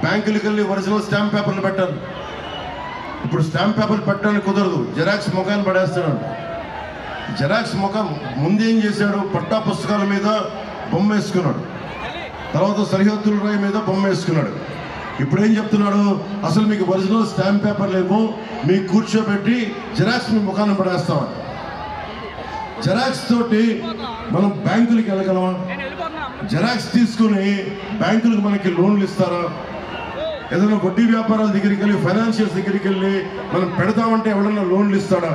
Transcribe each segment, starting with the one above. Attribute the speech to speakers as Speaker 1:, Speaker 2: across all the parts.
Speaker 1: బ్యాంకులకు వెళ్ళి original stamp పేపర్లు పెట్టారు. ఇప్పుడు స్టాంప్ పేపర్లు పెట్టడానికి కుదరదు, జెరాక్స్ ముఖాన్ని పడేస్తున్నాడు. జెరాక్స్ ముఖం ముందేం చేశాడు, పట్టా పుస్తకాల మీద బొమ్మ వేసుకున్నాడు, తర్వాత సరిహద్దుల రాయి మీద బొమ్మ వేసుకున్నాడు. ఇప్పుడు ఏం చెప్తున్నాడు, అసలు మీకు ఒరిజినల్ స్టాంప్ పేపర్లు ఏమో మీకు కూర్చోబెట్టి జెరాక్స్ మీ ముఖాన్ని పడేస్తామని. జెరాక్స్ తోటి మనం బ్యాంకులకి వెళ్ళగలమా? జెరాక్స్ తీసుకుని బ్యాంకులకు మనకి లోన్లు ఇస్తారా? ఏదైనా వడ్డీ వ్యాపారాల దగ్గరికి వెళ్ళి, ఫైనాన్షియల్స్ దగ్గరికి వెళ్ళి మనం పెడతామంటే ఎవడన్నా లోన్లు ఇస్తాడా?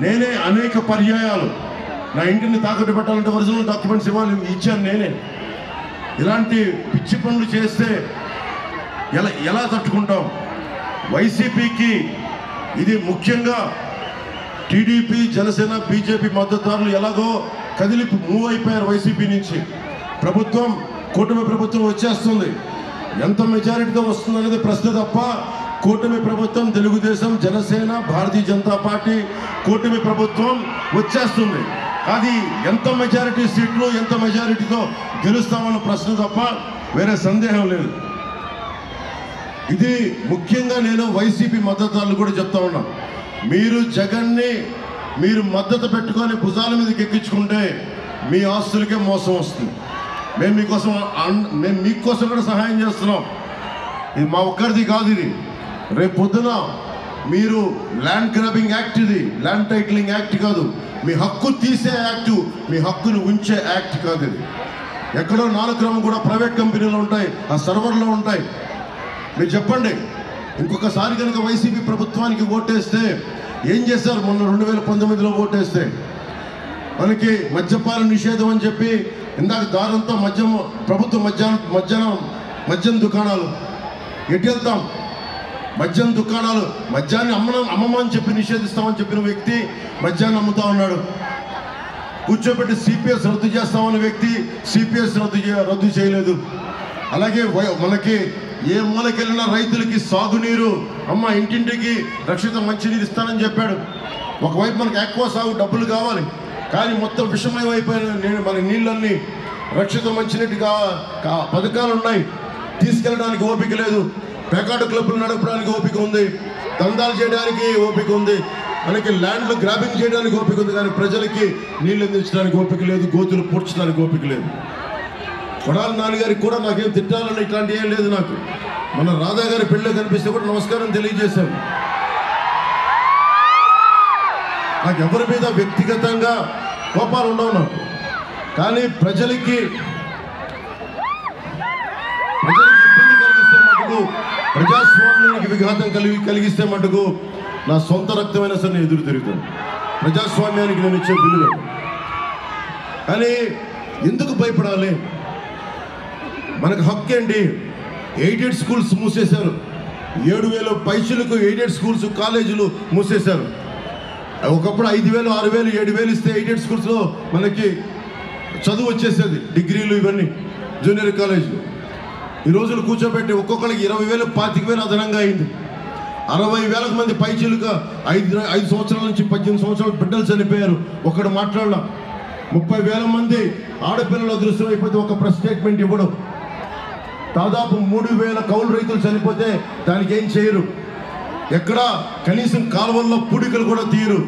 Speaker 1: నేనే అనేక పర్యాయాలు నా ఇంటిని తాకట్టు పెట్టాలంటే ఒరిజినల్ డాక్యుమెంట్స్ ఇచ్చాను నేనే. ఇలాంటి పిచ్చి పనులు చేస్తే ఎలా తట్టుకుంటాం? వైసీపీకి ఇది ముఖ్యంగా టీడీపీ, జనసేన, బీజేపీ మద్దతుదారులు ఎలాగో కదిలి మూవ్ అయిపోయారు వైసీపీ నుంచి. ప్రభుత్వం, కూటమి ప్రభుత్వం వచ్చేస్తుంది. ఎంత మెజారిటీతో వస్తుంది అనేది ప్రశ్న తప్ప, కూటమి ప్రభుత్వం తెలుగుదేశం, జనసేన, భారతీయ జనతా పార్టీ కూటమి ప్రభుత్వం వచ్చేస్తుంది. అది ఎంత మెజారిటీ సీట్లు, ఎంత మెజారిటీతో గెలుస్తామన్న ప్రశ్న తప్ప వేరే సందేహం లేదు. ఇది ముఖ్యంగా నేను వైసీపీ మద్దతుదారులు కూడా చెప్తా ఉన్నా, మీరు జగన్ని మీరు మద్దతు పెట్టుకొని భుజాల మీదకి ఎక్కించుకుంటే మీ ఆస్తులకే మోసం వస్తుంది. మేము మీకోసం కూడా సహాయం చేస్తున్నాం. ఇది మా ఒక్కరిది కాదు, ఇది రేపు పొద్దున మీరు ల్యాండ్ గ్రాబింగ్ యాక్ట్, ఇది ల్యాండ్ టైటిలింగ్ యాక్ట్ కాదు, మీ హక్కు తీసే యాక్టు, మీ హక్కును ఉంచే యాక్ట్ కాదు. ఇది ఎక్కడో 4 గ్రాములు కూడా ప్రైవేట్ కంపెనీలు ఉంటాయి, ఆ సర్వర్లో ఉంటాయి. మీరు చెప్పండి, ఇంకొకసారి కనుక వైసీపీ ప్రభుత్వానికి ఓటేస్తే ఏం చేశారు? మొన్న 2019లో ఓటేస్తే మనకి మద్యపాన నిషేధం అని చెప్పి ఇందాక దారంతో ప్రభుత్వం మద్యం దుకాణాలు ఎటు వెళ్తాం? మద్యం దుకాణాలు, మద్యాన్ని అమ్మమని చెప్పి నిషేధిస్తామని చెప్పిన వ్యక్తి మద్యాన్ని అమ్ముతా ఉన్నాడు. కూర్చోబెట్టి సిపిఎస్ రద్దు చేస్తామన్న వ్యక్తి సిపిఎస్ రద్దు చేయలేదు. అలాగే మనకి ఏ మూలకెళ్ళినా రైతులకి సాగునీరు, అమ్మ ఇంటింటికి రక్షిత మంచినీరు ఇస్తానని చెప్పాడు. ఒకవైపు మనకి ఎక్కువ సాగు డబ్బులు కావాలి, కానీ మొత్తం విషమయమైపోయిన మన నీళ్ళన్నీ రక్షిత మంచినీటిగా పథకాలు ఉన్నాయి, తీసుకెళ్ళడానికి ఓపిక లేదు. పేకాట క్లబ్లు నడపడానికి ఓపిక ఉంది, దందాలు చేయడానికి ఓపిక ఉంది, మనకి ల్యాండ్లు గ్రాబింగ్ చేయడానికి ఓపిక ఉంది, కానీ ప్రజలకి నీళ్ళు అందించడానికి ఓపిక లేదు, గోతులు పూడ్చడానికి ఓపిక లేదు. కొడాలి నాన్నగారికి కూడా నాకేం తిట్టాలని ఇట్లాంటి ఏం లేదు. నాకు మన రాధా గారి పెళ్ళి కనిపిస్తే కూడా నమస్కారం తెలియజేశాను. నాకు ఎవరి మీద వ్యక్తిగతంగా కోపాలు ఉండవు నాకు, కానీ ప్రజలకి ఇబ్బంది కలిగిస్తే మటుకు, ప్రజాస్వామ్యానికి విఘాతం కలిగిస్తే మటుకు నా సొంత రక్తమైన సరే నేను ఎదురు తిరుగుతాను. ప్రజాస్వామ్యానికి నేను ఇచ్చే విలువ. కానీ ఎందుకు భయపడాలి? మనకు హక్కు ఏంటి? ఎయిడెడ్ స్కూల్స్ మూసేశారు, 7,000 పైసలకు ఎయిడెడ్ స్కూల్స్, కాలేజీలు మూసేశారు. ఒకప్పుడు 5,000, 6,000, 7,000 ఇస్తే ఎయిడెడ్ స్కూల్స్లో మనకి చదువు వచ్చేసేది, డిగ్రీలు ఇవన్నీ జూనియర్ కాలేజీలు. ఈ రోజులు కూర్చోబెట్టి ఒక్కొక్కరికి 20,000, 25,000 అదనంగా అయింది. 60,000 మంది పైచీలుగా 5 సంవత్సరాల నుంచి 18 సంవత్సరాల బిడ్డలు చనిపోయారు. ఒకడు మాట్లాడలా. 30,000 మంది ఆడపిల్లలు అదృశ్యం అయిపోతే ఒక ప్రెస్ స్టేట్మెంట్ ఇవ్వడం. దాదాపు 3,000 కౌలు రైతులు చనిపోతే దానికి ఏం చేయరు. ఎక్కడ కనీసం కాలువల్లో పూడికలు కూడా తీయరు.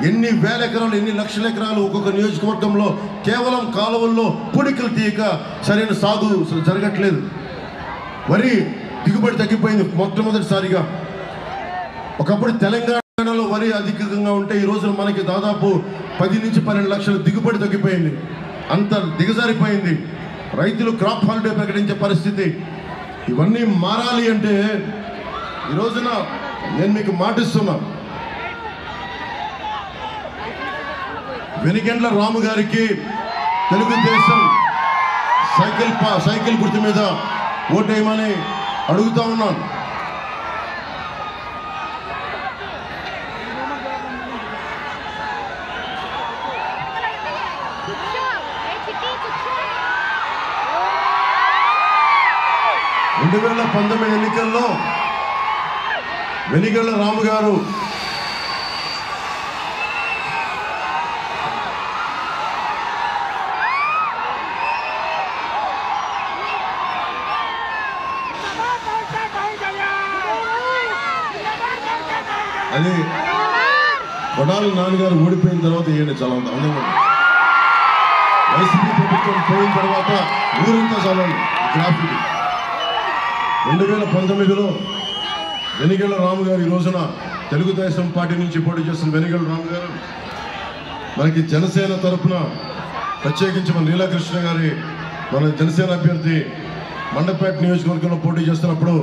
Speaker 1: ఎన్ని వేల ఎకరాలు, ఎన్ని లక్షల ఎకరాలు ఒక్కొక్క నియోజకవర్గంలో కేవలం కాలువల్లో పూడికలు తీయక సరైన సాగు జరగట్లేదు. వరి దిగుబడి తగ్గిపోయింది మొట్టమొదటిసారిగా. ఒకప్పుడు తెలంగాణలో వరి అధికంగా ఉంటే ఈ రోజున మనకి దాదాపు 10 నుంచి 12 లక్షల దిగుబడి తగ్గిపోయింది. అంత దిగజారిపోయింది. రైతులు క్రాప్ హాలిడే ప్రకటించే పరిస్థితి. ఇవన్నీ మారాలి అంటే ఈ రోజున నేను మీకు మాటిస్తున్నా, వెనిగండ్ల రాము గారికి తెలుగుదేశం సైకిల్ గుర్తు మీద ఓటేయమని అడుగుతా ఉన్నాను. ఎన్నికల్లో వెనిగండ్ల రాము గారు అది కొడాలి నాన్నగారు ఓడిపోయిన తర్వాత ఈయన చాలా అందంగా వైసీపీ ప్రభుత్వం పోయిన తర్వాత ఊరంతా చాలా గ్రాఫిక్. 2019లో వెనిగళ్ల రాము గారు ఈ రోజున తెలుగుదేశం పార్టీ నుంచి పోటీ చేస్తున్న వెనిగళ్ల రాము గారు మనకి జనసేన తరఫున ప్రత్యేకించి మన లీలాకృష్ణ గారి మన జనసేన అభ్యర్థి మండపేట నియోజకవర్గంలో పోటీ చేస్తున్నప్పుడు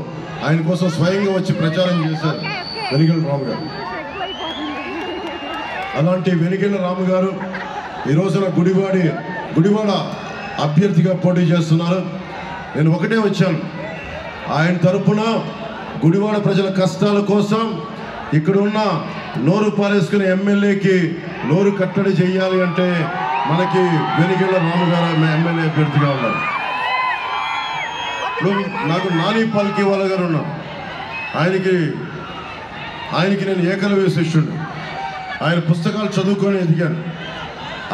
Speaker 1: ఆయన కోసం స్వయంగా వచ్చి ప్రచారం చేశారు వెనిగళ్ల రాము గారు. అలాంటి వెనిగళ్ల రాము గారు ఈ రోజున గుడివాడ అభ్యర్థిగా పోటీ చేస్తున్నారు. నేను ఒకటే వచ్చాను, ఆయన తరపున గుడివాడ ప్రజల కష్టాల కోసం ఇక్కడ ఉన్న నోరు పారేసుకునే ఎమ్మెల్యేకి నోరు కట్టడి చేయాలి అంటే మనకి వెనిగళ్ల రాము గారు ఎమ్మెల్యే అభ్యర్థిగా ఉన్నారు. ఇప్పుడు నాకు నాని పాల్కీవాల గారు ఉన్నారు, ఆయనకి నేను ఏకలవ్య శిష్యుడు. ఆయన పుస్తకాలు చదువుకొని ఎదిగాను.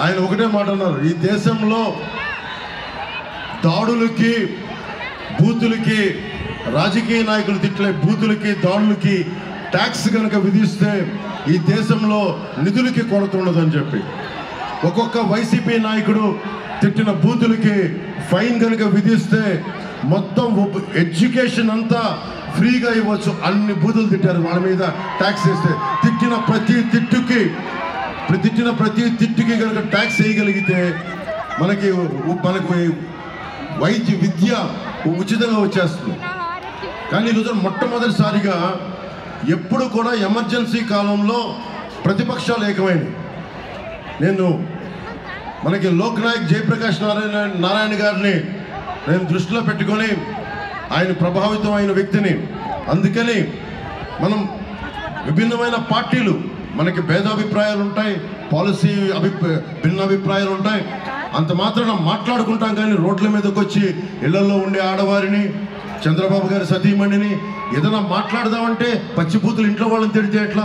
Speaker 1: ఆయన ఒకటే మాట అన్నారు, ఈ దేశంలో దాడులకి బూతులకి రాజకీయ నాయకులు తిట్లే బూతులకి దాడులకి ట్యాక్స్ కనుక విధిస్తే ఈ దేశంలో నిధులకి కొరత ఉండదని చెప్పి, ఒక్కొక్క వైసీపీ నాయకుడు తిట్టిన బూతులకి ఫైన్ కనుక విధిస్తే మొత్తం ఎడ్యుకేషన్ అంతా ఫ్రీగా ఇవ్వచ్చు. అన్ని బూతులు తిట్టారు, వాళ్ళ మీద ట్యాక్స్ వేస్తే తిట్టిన ప్రతి తిట్టుకి కనుక ట్యాక్స్ వేయగలిగితే మనకి వైద్య విద్య ఉచితంగా వచ్చేస్తుంది. కానీ ఈరోజు మొట్టమొదటిసారిగా ఎప్పుడు కూడా ఎమర్జెన్సీ కాలంలో ప్రతిపక్షాలు ఏకమైనవి. మనకి లోక్ నాయక్ జయప్రకాష్ నారాయణ గారిని నేను దృష్టిలో పెట్టుకొని ఆయన ప్రభావితం అయిన వ్యక్తిని. అందుకని మనం విభిన్నమైన పార్టీలు, మనకి భేదాభిప్రాయాలు ఉంటాయి, పాలసీ భిన్నాభిప్రాయాలు ఉంటాయి. అంత మాత్రాన మాట్లాడుకుంటాం, కానీ రోడ్ల మీదకి వచ్చి ఇళ్లలో ఉండే ఆడవారిని, చంద్రబాబు గారి సతీమణిని ఏదైనా మాట్లాడదామంటే పచ్చిబూతులు ఇంట్లో వాళ్ళని తిడితే ఎట్లా?